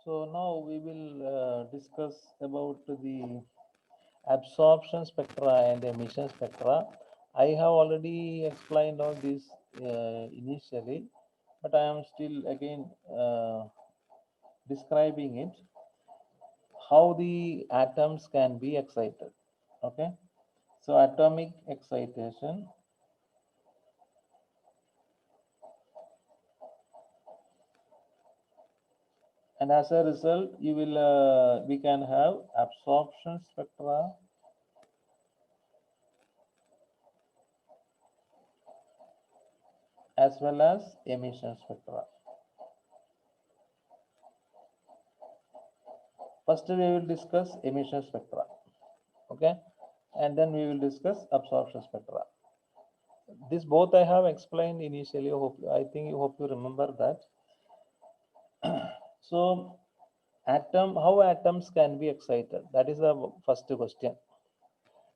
So now we will discuss about the absorption spectra and emission spectra. I have already explained all this initially, but I am still again describing it, how the atoms can be excited. Okay, so atomic excitation, and as a result you will we can have absorption spectra as well as emission spectra. First, we will discuss emission spectra, okay, and then we will discuss absorption spectra. This both I have explained initially. I think you hope you remember that. So, how atoms can be excited? That is the first question.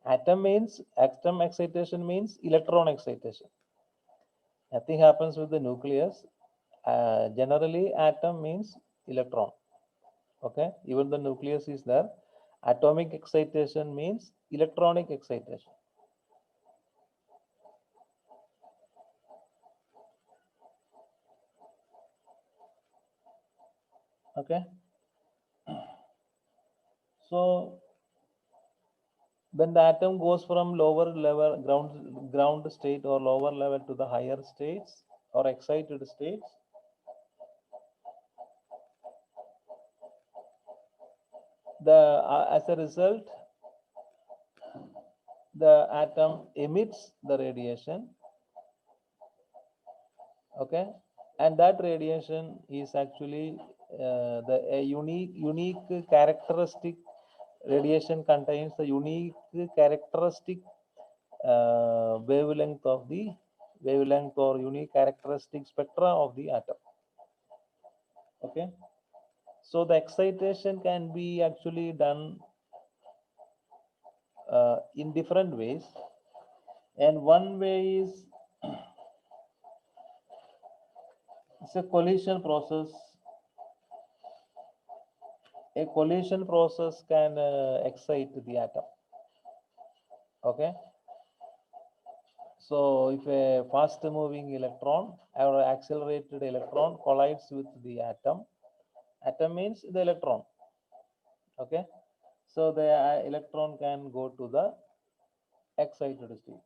Atom excitation means electron excitation. Nothing happens with the nucleus. Generally, atom means electron. Okay, even the nucleus is there. Atomic excitation means electronic excitation. Okay, so when the atom goes from lower level ground state or lower level to the higher states or excited states, the as a result the atom emits the radiation. Okay, and that radiation is actually the a unique characteristic. Radiation contains the unique characteristic wavelength or unique characteristic spectra of the atom. Okay, so the excitation can be actually done in different ways, and one way is it's a collision process. A collision process can excite the atom. Okay, so if a fast moving electron or accelerated electron collides with the atom means the electron. Okay, so the electron can go to the excited state.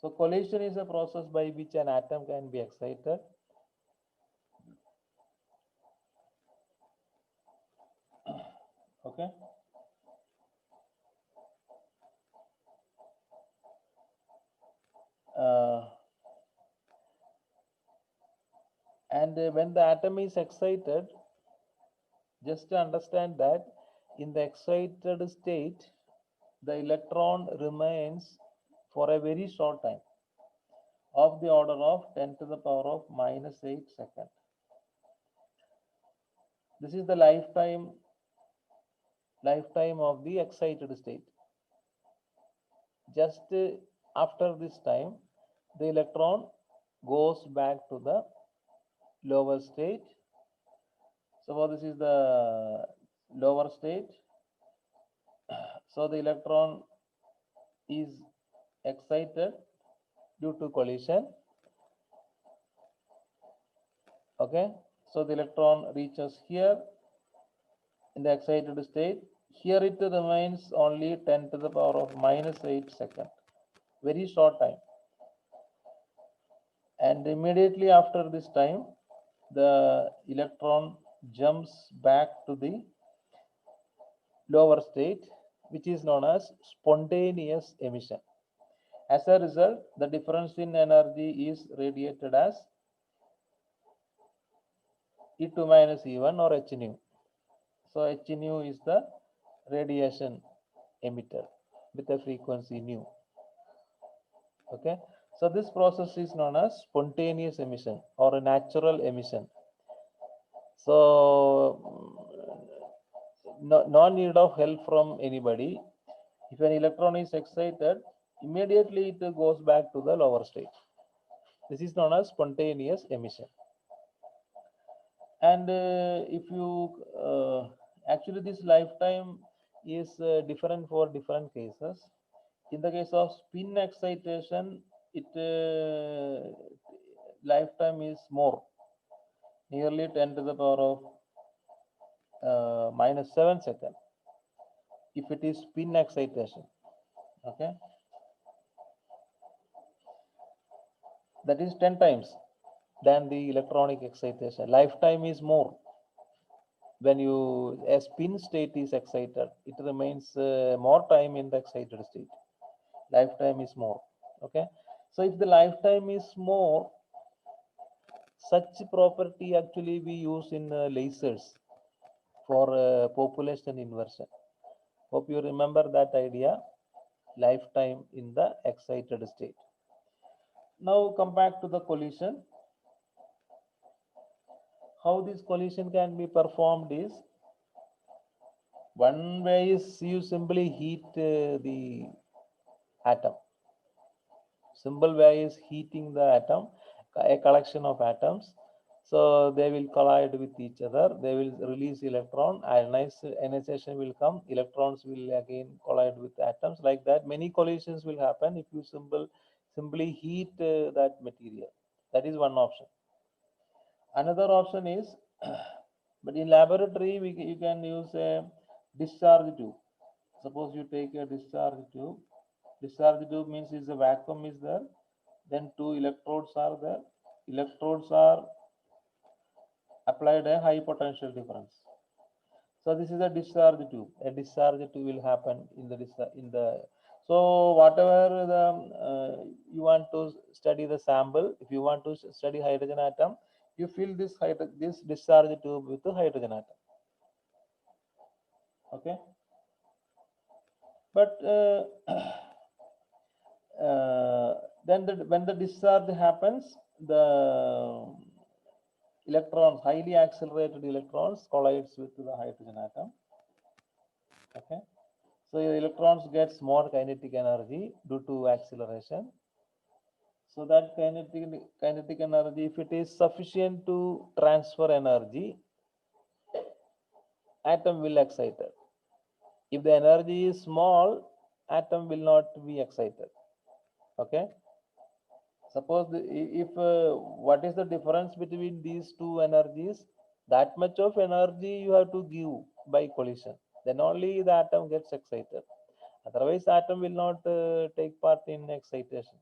So collision is a process by which an atom can be excited. Okay, uh, and when the atom is excited, just to understand that in the excited state the electron remains for a very short time, of the order of 10 to the power of minus 8 seconds. This is the lifetime of the excited state. Just after this time, the electron goes back to the lower state. So this is the lower state. So the electron is excited due to collision. Okay, so the electron reaches here in the excited state. Here it remains only 10 to the power of minus 8 seconds. Very short time. And immediately after this time, the electron jumps back to the lower state, which is known as spontaneous emission. As a result, the difference in energy is radiated as E2 minus E1 or H nu. So H nu is the radiation emitter with a frequency nu. Okay, so this process is known as spontaneous emission or a natural emission. So no need of help from anybody. If an electron is excited, immediately it goes back to the lower state. This is known as spontaneous emission. And if you actually this lifetime is different for different cases. In the case of spin excitation, it lifetime is more, nearly 10 to the power of -7 seconds if it is spin excitation. Okay, that is 10 times than the electronic excitation. Lifetime is more. When you a spin state is excited, it remains more time in the excited state. Lifetime is more. Okay, so if the lifetime is more, such property actually we use in lasers for population inversion. Hope you remember that idea, lifetime in the excited state. Now come back to the collision. How this collision can be performed is, one way is you simply heat the atom. Simple way is heating the atom, a collection of atoms. So they will collide with each other. They will release electron. Ionization will come. Electrons will again collide with atoms. Like that, many collisions will happen if you simply heat that material. That is one option. Another option is, but in laboratory you can use a discharge tube. Suppose you take a discharge tube. Discharge tube means is a vacuum is there, then two electrodes are there. Electrodes are applied a high potential difference. So this is a discharge tube. A discharge tube will happen in the so whatever the you want to study the sample. If you want to study hydrogen atom, you fill this discharge tube with the hydrogen atom. Okay, but then when the discharge happens, the electrons, highly accelerated electrons, collides with the hydrogen atom. Okay, so the electrons gets more kinetic energy due to acceleration. So that kinetic energy, if it is sufficient to transfer energy, atom will excited. If the energy is small, atom will not be excited. Okay. Suppose if what is the difference between these two energies? That much of energy you have to give by collision. Then only the atom gets excited. Otherwise, atom will not take part in excitation.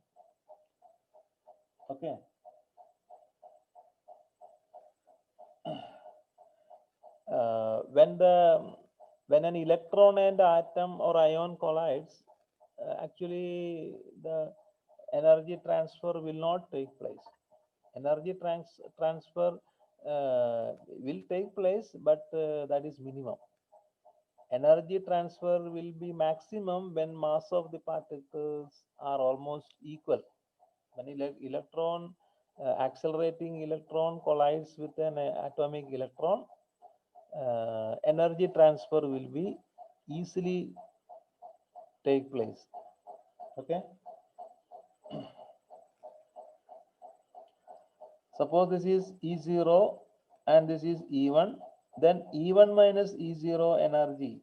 Okay. When an electron and atom or ion collides, actually the energy transfer will not take place. Energy transfer will take place, but that is minimum. Energy transfer will be maximum when mass of the particles are almost equal. When accelerating electron collides with an atomic electron, energy transfer will be easily take place. Okay. Suppose this is E0 and this is E1, then E1 minus E0 energy,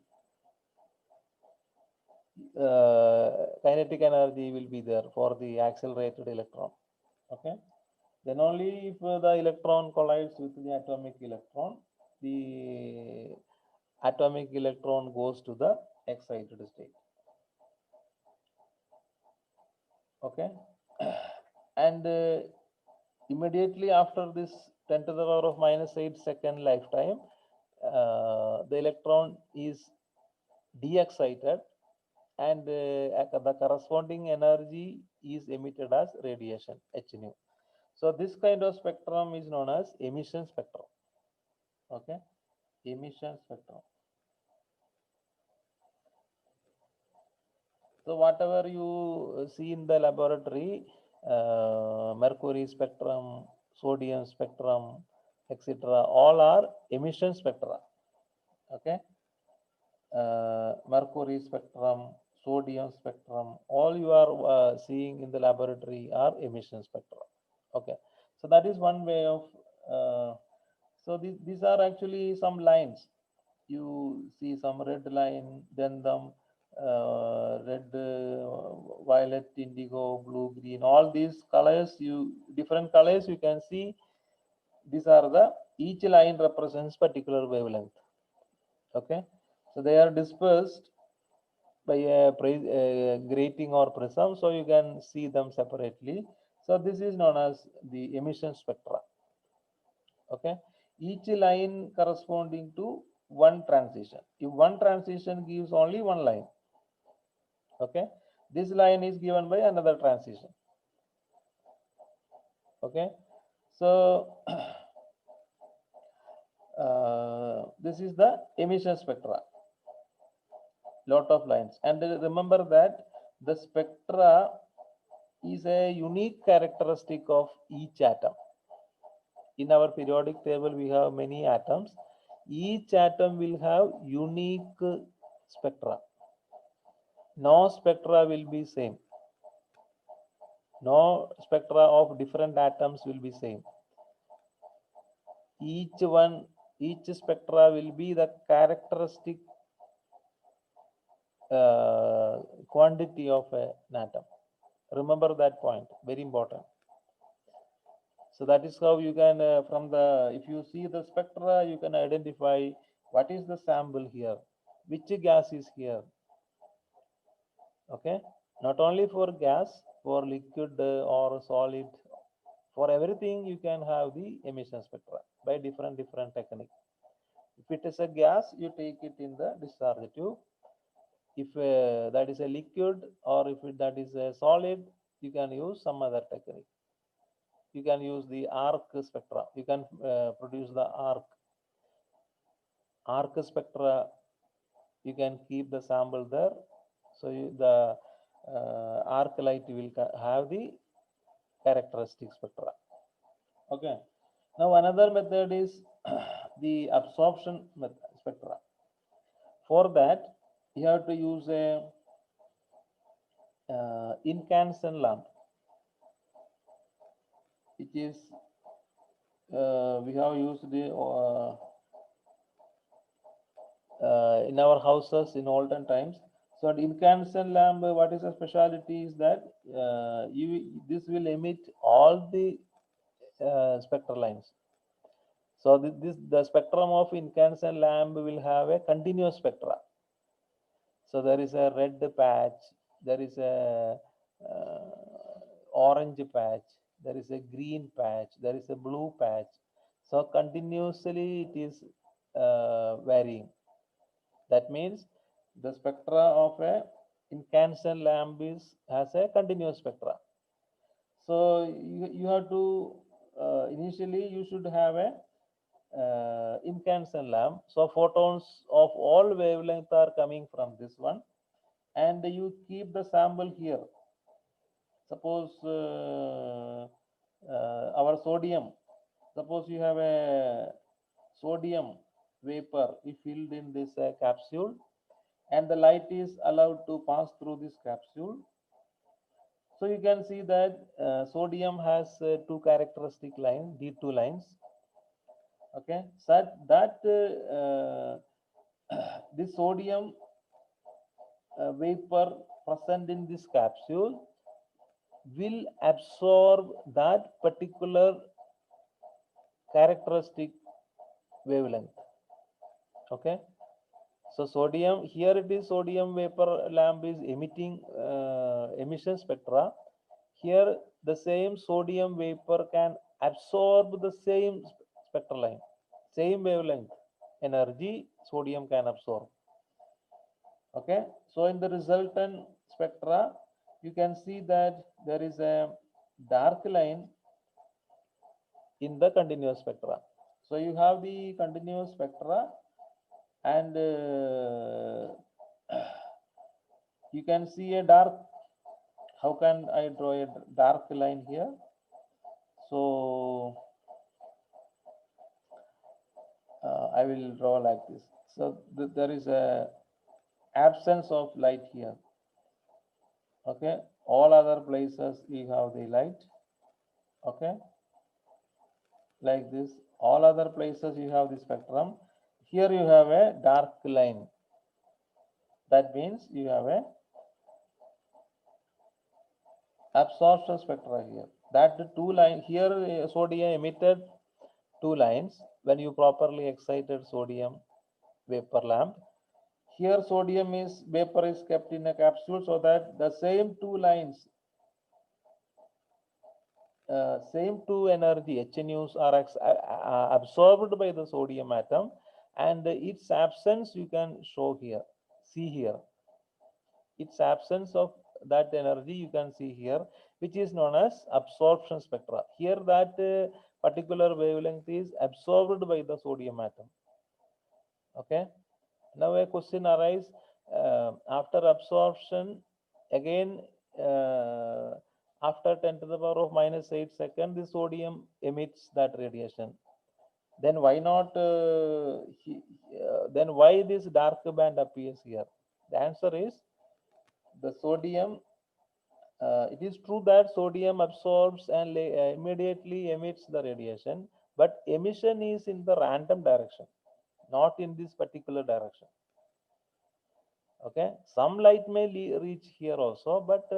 kinetic energy will be there for the accelerated electron. Okay. Then only if the electron collides with the atomic electron, the atomic electron goes to the excited state. Okay. And immediately after this 10 to the power of -8 second lifetime, the electron is de-excited, and the corresponding energy is emitted as radiation, h nu. So this kind of spectrum is known as emission spectrum. Okay, emission spectrum. So whatever you see in the laboratory, mercury spectrum, sodium spectrum, etc., all are emission spectra. Okay, mercury spectrum, sodium spectrum, all you are seeing in the laboratory are emission spectra. Okay, so that is one way of So these are actually some lines. You see some red line, then them red, violet, indigo, blue, green. All these colors, different colors you can see. These are the each line represents particular wavelength. Okay, so they are dispersed by a grating or prism, so you can see them separately. So this is known as the emission spectra. Okay, each line corresponding to one transition. If one transition gives only one line, okay, this line is given by another transition. Okay, so this is the emission spectra, lot of lines. And remember that the spectra is a unique characteristic of each atom. In our periodic table we have many atoms. Each atom will have unique spectra. No spectra will be same. No spectra of different atoms will be same. Each spectra will be the characteristic quantity of an atom. Remember that point, very important. So that is how you can, if you see the spectra, you can identify what is the sample here, which gas is here. Okay, not only for gas, for liquid or solid, for everything you can have the emission spectra by different technique. If it is a gas, you take it in the discharge tube. If that is a liquid, or if that is a solid, you can use some other technique. You can use the arc spectra. You can produce the arc spectra. You can keep the sample there, so the arc light will have the characteristic spectra. Okay, now another method is the absorption method spectra. For that, you have to use a incandescent lamp, which is we have used the in our houses in olden times. So incandescent lamp, what is the specialty is that this will emit all the spectral lines. So the spectrum of incandescent lamp will have a continuous spectra. So there is a red patch, there is a orange patch, there is a green patch, there is a blue patch. So continuously it is varying. That means the spectra of a incandescent lamp has a continuous spectra. So you have to initially you should have a incandescent lamp. So photons of all wavelength are coming from this one, and you keep the sample here. Suppose our sodium. Suppose you have a sodium vapor filled in this capsule, and the light is allowed to pass through this capsule. So you can see that sodium has two characteristic lines, D2 lines. Okay, such that this sodium vapor present in this capsule will absorb that particular characteristic wavelength. Okay, so sodium, here it is sodium vapor lamp is emitting emission spectra. Here the same sodium vapor can absorb the same spectral line, same wavelength energy sodium can absorb. Okay, so in the resultant spectra, you can see that there is a dark line in the continuous spectra. So you have the continuous spectra, and you can see a dark. How can I draw a dark line here? So I will draw like this. So there is a absence of light here. Okay, all other places we have the light. Okay, like this. All other places you have the spectrum. Here you have a dark line. That means you have a absorption spectra here. That two line here, sodium emitted two lines when you properly excited sodium vapor lamp. Here sodium is vapor is kept in a capsule, so that the same two lines, same two energy HNUs are absorbed by the sodium atom, and its absence you can show here, see here. Its absence of that energy you can see here, which is known as absorption spectra. Here that particular wavelength is absorbed by the sodium atom. Okay. Now a question arises, after absorption, again after 10 to the power of -8 seconds, the sodium emits that radiation. Then why not? Then why this dark band appears here? The answer is the sodium. It is true that sodium absorbs and immediately emits the radiation, but emission is in the random direction, not in this particular direction. Okay, some light may reach here also, but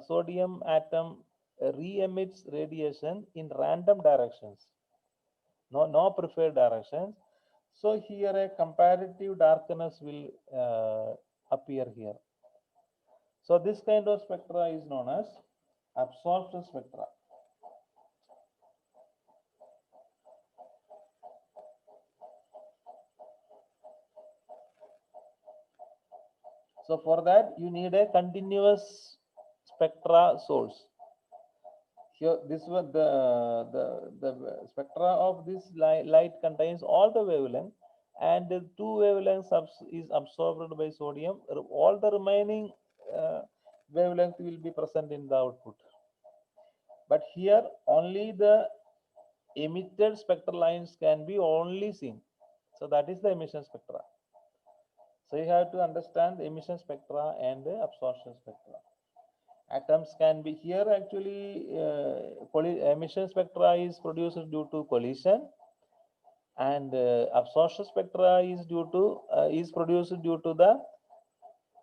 sodium atom re-emits radiation in random directions, no preferred directions. So here a comparative darkness will appear here. So this kind of spectra is known as absorption spectra. So for that you need a continuous spectra source. Here this was the spectra of this light contains all the wavelength, and the two wavelengths is absorbed by sodium. All the remaining wavelength will be present in the output. But here only the emitted spectral lines can be only seen. So that is the emission spectra. So you have to understand the emission spectra and the absorption spectra. Atoms can be here actually, emission spectra is produced due to collision, and absorption spectra is produced due to the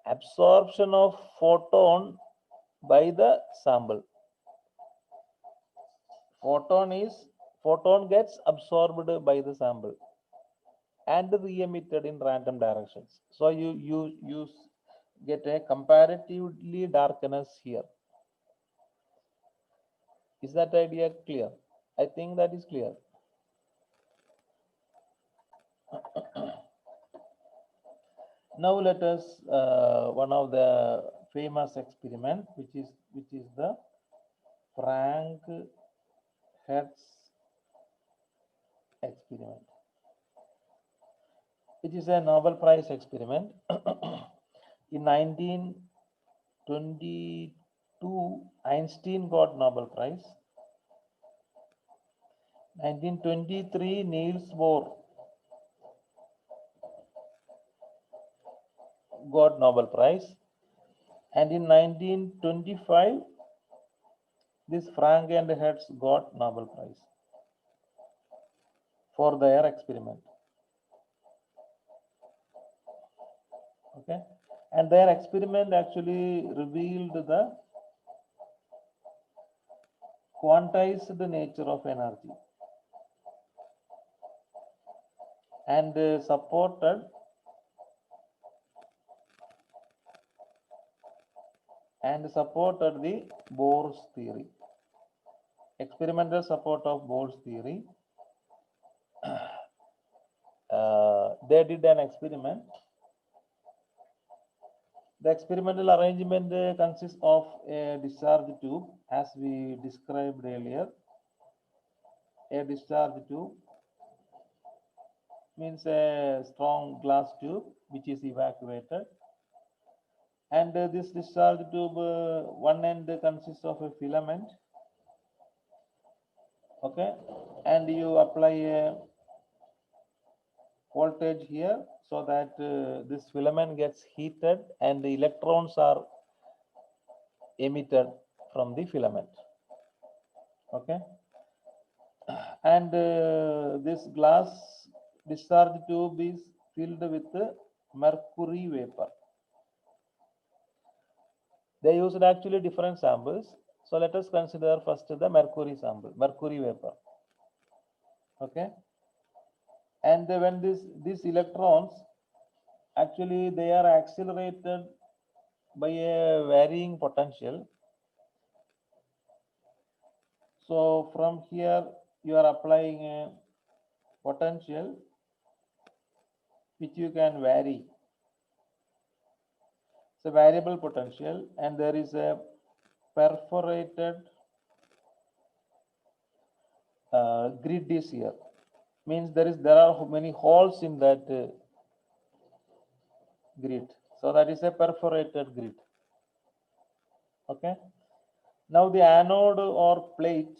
absorption of photon by the sample. Photon gets absorbed by the sample and re-emitted in random directions. So you get a comparatively darkness here. Is that idea clear? I think that is clear. Now let us one of the famous experiment, which is the Frank Hertz experiment, which is a Nobel Prize experiment. In 1922, Einstein got Nobel Prize. 1923, Niels Bohr got Nobel Prize, and in 1925, this Frank and Hertz got Nobel Prize for their experiment. Okay, and their experiment actually revealed the quantized nature of energy, and supported the Bohr's theory. Experimental support of Bohr's theory. They did an experiment. The experimental arrangement consists of a discharge tube, as we described earlier. A discharge tube means a strong glass tube which is evacuated, and this discharge tube, one end consists of a filament. Okay, and you apply a voltage here, so that this filament gets heated and the electrons are emitted from the filament. Okay, and this glass discharge tube is filled with mercury vapor. They used actually different samples. So let us consider first the mercury sample, mercury vapor. Okay. And when these electrons actually they are accelerated by a varying potential. So from here you are applying a potential which you can vary. It's a variable potential, and there is a perforated grid is here. Means there are many holes in that grid. So that is a perforated grid. Okay. Now the anode or plate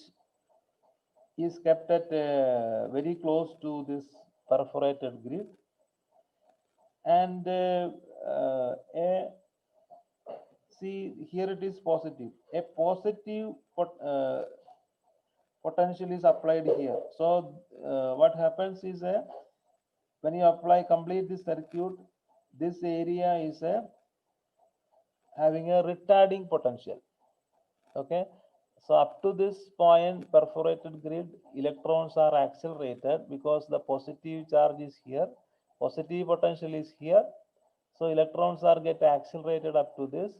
is kept at very close to this perforated grid, and see here it is positive. A positive potential is applied here. So what happens is when you apply complete this circuit, this area is having a retarding potential. Okay. So up to this point, perforated grid, electrons are accelerated because the positive charge is here, positive potential is here. So electrons are get accelerated up to this,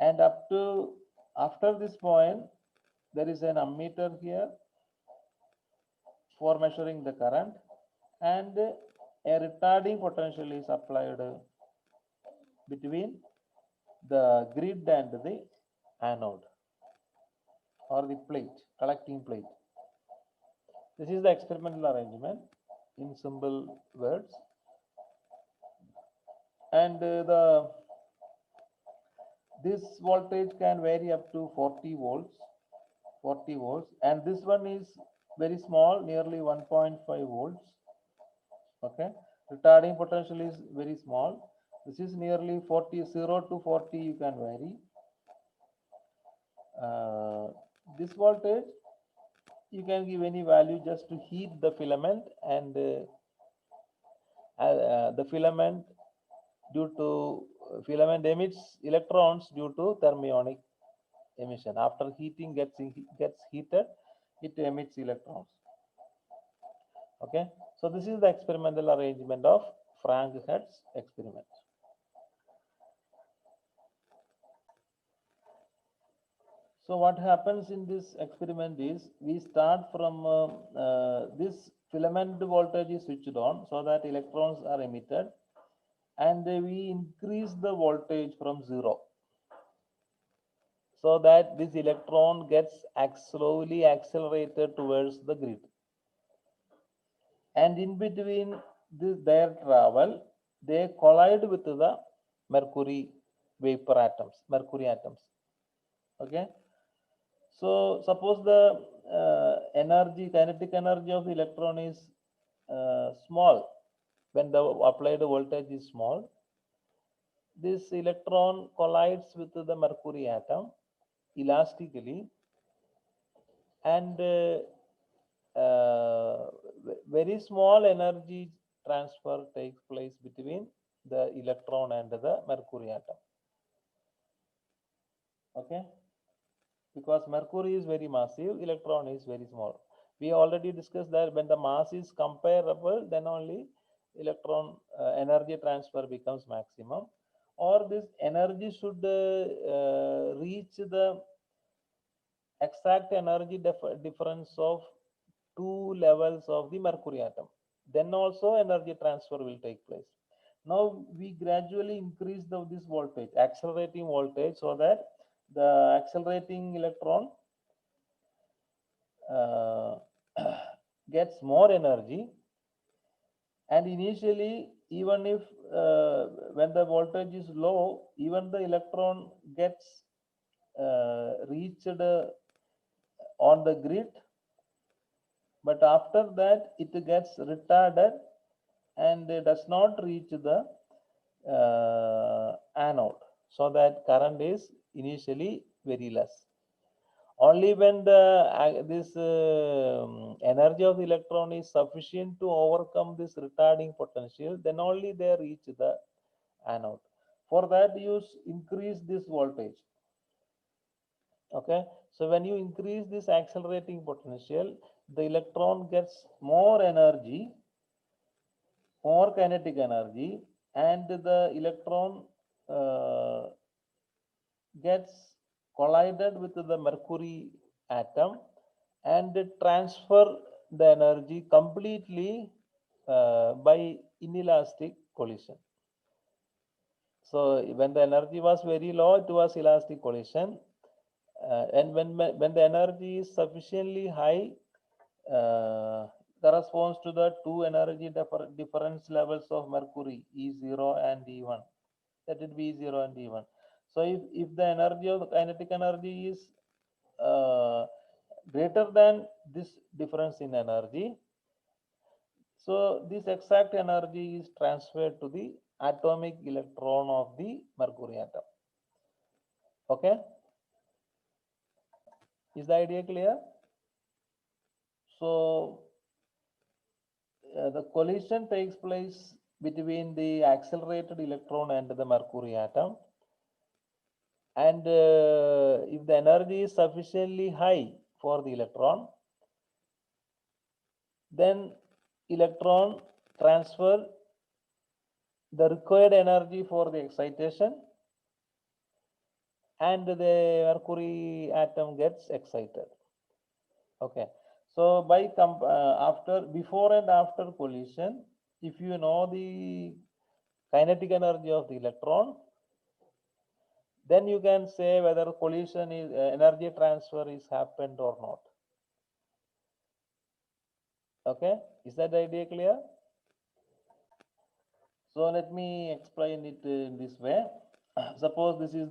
and up to after this point, there is an ammeter here for measuring the current, and a retarding potential is applied between the grid and the anode or the plate, collecting plate. This is the experimental arrangement in simple words. And this voltage can vary up to 40 volts, and this one is very small, nearly 1.5 volts. Okay, retarding potential is very small. This is nearly 40, 0 to 40 you can vary. This voltage you can give any value just to heat the filament, and the filament filament emits electrons due to thermionic emission. After heating gets heated, it emits electrons. Okay, so this is the experimental arrangement of Frank-Hertz experiment. So what happens in this experiment is we start from this filament voltage is switched on so that electrons are emitted, and we increase the voltage from 0 so that this electron gets slowly accelerated towards the grid. And in between their travel, they collide with the mercury vapor atoms, mercury atoms. Okay. So suppose the kinetic energy of the electron is small. When the applied voltage is small, this electron collides with the mercury atom elastically, and very small energy transfer takes place between the electron and the mercury atom. Okay, because mercury is very massive, electron is very small. We already discussed that when the mass is comparable, then only electron energy transfer becomes maximum, or this energy should reach the exact energy difference of two levels of the mercury atom. Then also energy transfer will take place. Now we gradually increase this voltage, accelerating voltage, so that the accelerating electron gets more energy. And initially, even if when the voltage is low, even the electron gets reached on the grid, but after that it gets retarded and does not reach the anode, so that current is initially very less. Only when the this energy of the electron is sufficient to overcome this retarding potential, then only they reach the anode. For that, you increase this voltage. Okay, so when you increase this accelerating potential, the electron gets more energy, more kinetic energy, and the electron uh, gets collided with the mercury atom and transfer the energy completely by inelastic collision. So when the energy was very low, it was elastic collision, and when the energy is sufficiently high, uh, corresponds to the two energy difference levels of mercury, E0 and E1. Let it be E0 and E1. So if the energy of the kinetic energy is greater than this difference in energy, so this exact energy is transferred to the atomic electron of the mercury atom. Okay, is the idea clear? So the collision takes place between the accelerated electron and the mercury atom, and if the energy is sufficiently high for the electron, then electron transfer the required energy for the excitation, and the mercury atom gets excited. Okay, so after, before and after collision, if you know the kinetic energy of the electron, then you can say whether collision is energy transfer is happened or not. Okay, is that idea clear? So let me explain it in this way. Suppose this is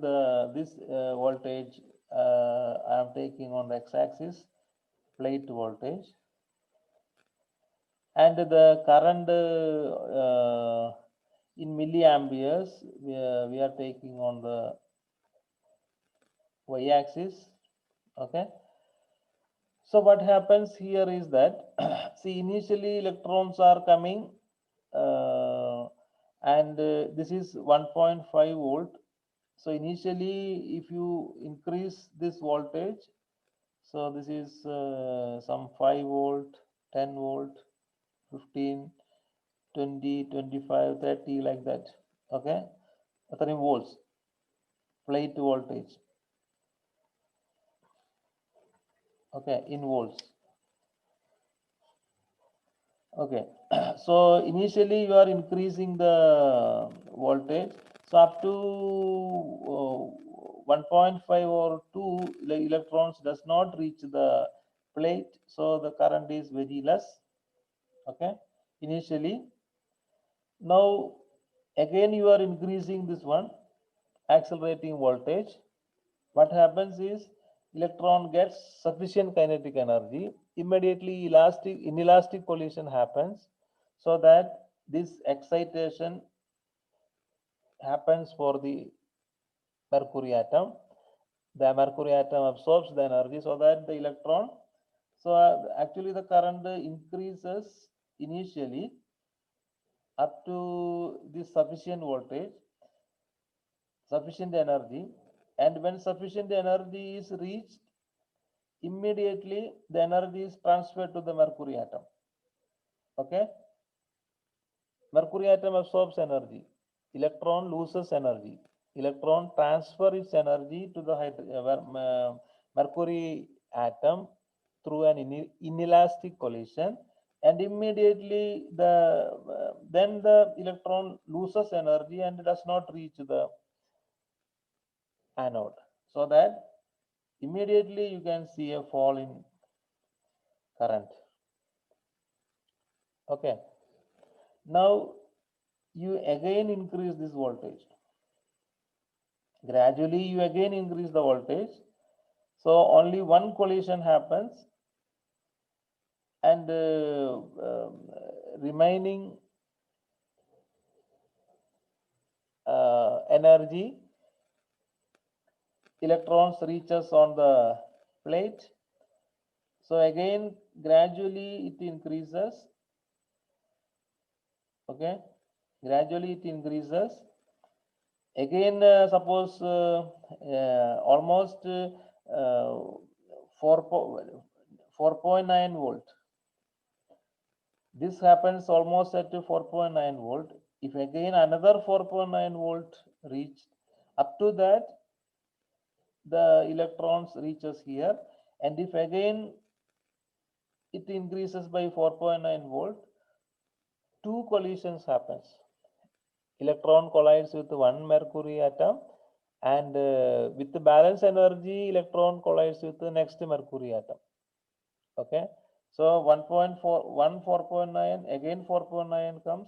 this voltage I am taking on the x-axis, plate voltage, and the current in milliamperes we are taking on the y-axis. Okay, so what happens here is that see, initially electrons are coming, and this is 1.5 volt. So initially if you increase this voltage, so this is some 5 volt, 10 volt, 15, 20, 25, 30, like that. Okay, 30 volts plate voltage. Okay, in volts. Okay, so initially you are increasing the voltage, so up to 1.5 or 2 electrons does not reach the plate, so the current is very less. Okay, initially. Now again you are increasing this one, accelerating voltage. What happens is electron gets sufficient kinetic energy, immediately inelastic collision happens, so that this excitation happens for the mercury atom. The mercury atom absorbs the energy, so that the electron, so actually the current increases initially up to this sufficient voltage, sufficient energy, and when sufficient energy is reached, immediately the energy is transferred to the mercury atom. Okay, mercury atom absorbs energy, electron loses energy, electron transfer its energy to the mercury atom through an inelastic collision, and immediately then the electron loses energy and does not reach the anode, so that immediately you can see a fall in current. Okay, now you again increase this voltage, gradually you again increase the voltage, so only one collision happens, and remaining energy, electrons reaches on the plate. So again, gradually it increases. Okay, gradually it increases. Again, suppose almost 4.9 volt. This happens almost at 4.9 volt. If again another 4.9 volt reached, up to that the electrons reaches here, and if again it increases by 4.9 volt, two collisions happens. Electron collides with one mercury atom, and with the balance energy, electron collides with the next mercury atom. Okay, so 1.4, 4.9, again 4.9 comes.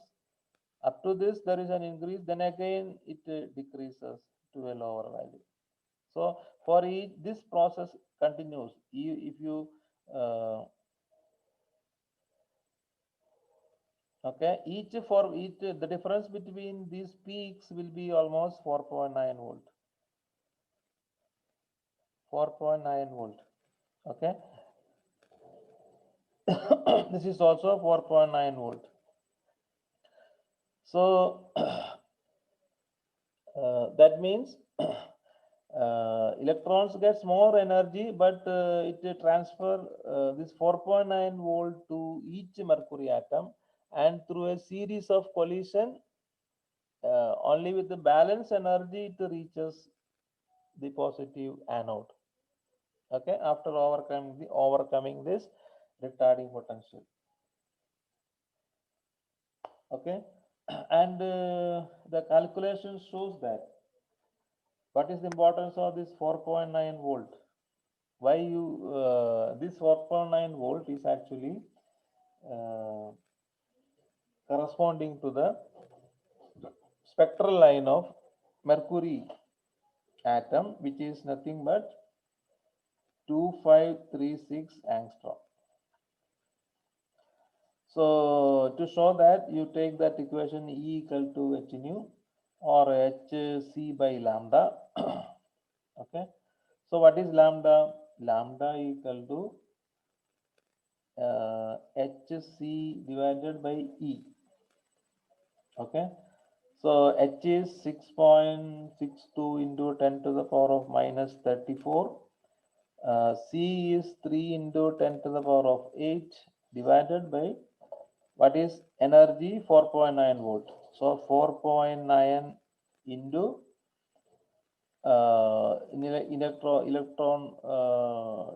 Up to this, there is an increase, then again it decreases to a lower value. So for each, this process continues. If you okay, each the difference between these peaks will be almost 4.9 volt. 4.9 volt. Okay, this is also 4.9 volt. So that means electrons gets more energy, but it transfer this 4.9 volt to each mercury atom, and through a series of collision, only with the balance energy it reaches the positive anode. Okay, after overcoming this retarding potential. Okay, and the calculation shows that what is the importance of this 4.9 volt. Why you this 4.9 volt is actually uh, corresponding to the spectral line of mercury atom, which is nothing but 2536 angstrom. So to show that, you take that equation E equal to h nu or hc by lambda. Okay, so what is lambda? Lambda equal to hc divided by E. Okay, so h is 6.62 into 10 to the power of minus 34. C is 3 into 10 to the power of 8 divided by what is energy? 4.9 volt. So 4.9 into electron,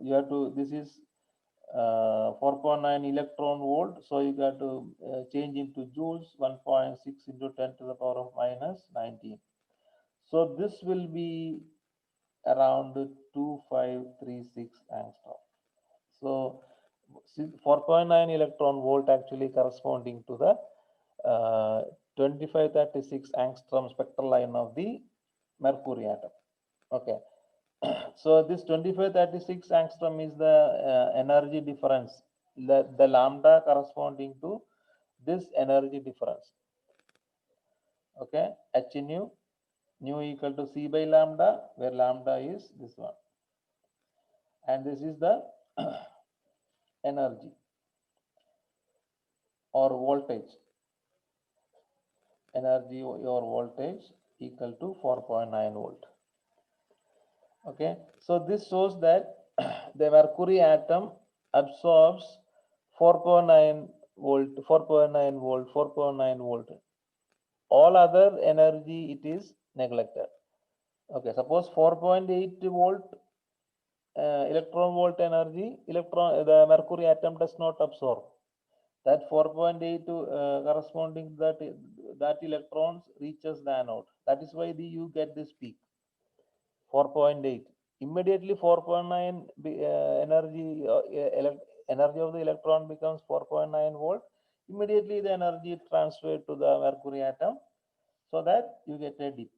you have to, this is 4.9 electron volt, so you got to change into joules. 1.6 into 10 to the power of minus 19. So this will be around 2536 angstrom. So 4.9 electron volt actually corresponding to the 2536 angstrom spectral line of the mercury atom. Okay, so this 2536 angstrom is the energy difference, the lambda corresponding to this energy difference. Okay, h nu equal to c by lambda, where lambda is this one, and this is the energy or voltage, energy or voltage equal to 4.9 volt. Okay, so this shows that the mercury atom absorbs 4.9 volt, 4.9 volt, 4.9 volt. All other energy it is neglected. Okay, suppose 4.8 volt electron volt energy, the mercury atom does not absorb. That 4.8 corresponding that electrons reaches the anode. That is why you get this peak 4.8. Immediately 4.9 energy energy of the electron becomes 4.9 volt. Immediately the energy transferred to the mercury atom, so that you get a dip.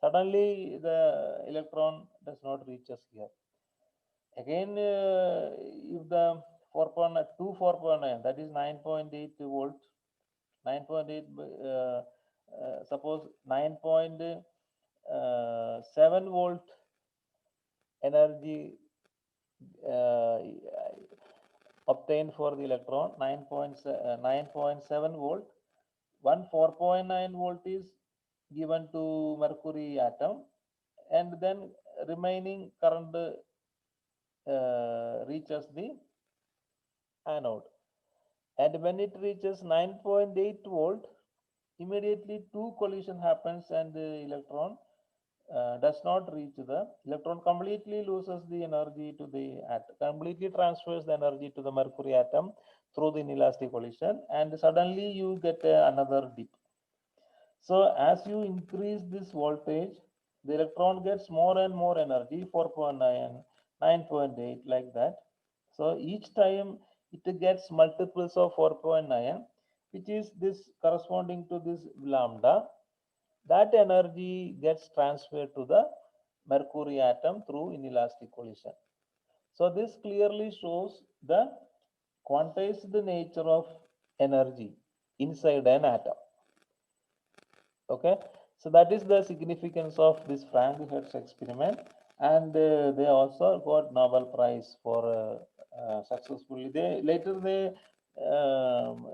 Suddenly the electron does not reach us here. Again, if the 4.2 4.9, that is 9.8 volt, 9.8 suppose 9.7 volt energy uh, obtained for the electron, 9.7 volt. One 4.9 volt is given to mercury atom, and then remaining current reaches the anode. And when it reaches 9.8 volt, immediately two collision happens, and the electron does not reach the electron completely loses the energy to the atom, completely transfers the energy to the mercury atom through the inelastic collision, and suddenly you get another dip. So as you increase this voltage, the electron gets more and more energy, 4.9, 9.8, like that. So each time it gets multiples of 4.9, which is this corresponding to this lambda. That energy gets transferred to the mercury atom through inelastic collision. So this clearly shows the quantized nature of energy inside an atom. Okay, so that is the significance of this Frank Hertz experiment, and they also got Nobel Prize for successfully. They later they um,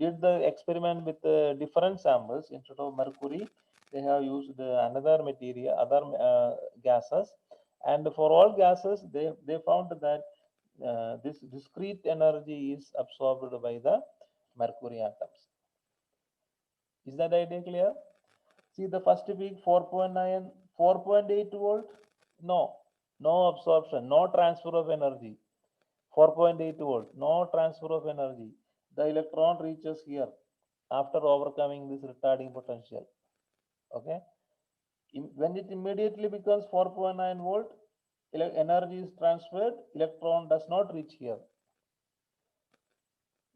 did the experiment with different samples. Instead of mercury, they have used another material, other gases, and for all gases, they found that this discrete energy is absorbed by the mercury atoms. Is that idea clear? See the first peak 4.9, 4.8 volt. No, no absorption, no transfer of energy. 4.8 volt, no transfer of energy. The electron reaches here after overcoming this retarding potential. Okay. When it immediately becomes 4.9 volt, energy is transferred, electron does not reach here.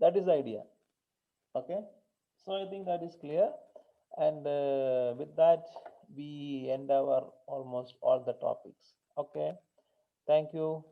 That is the idea. Okay. So I think that is clear. And with that, we end our almost all the topics. Okay. Thank you.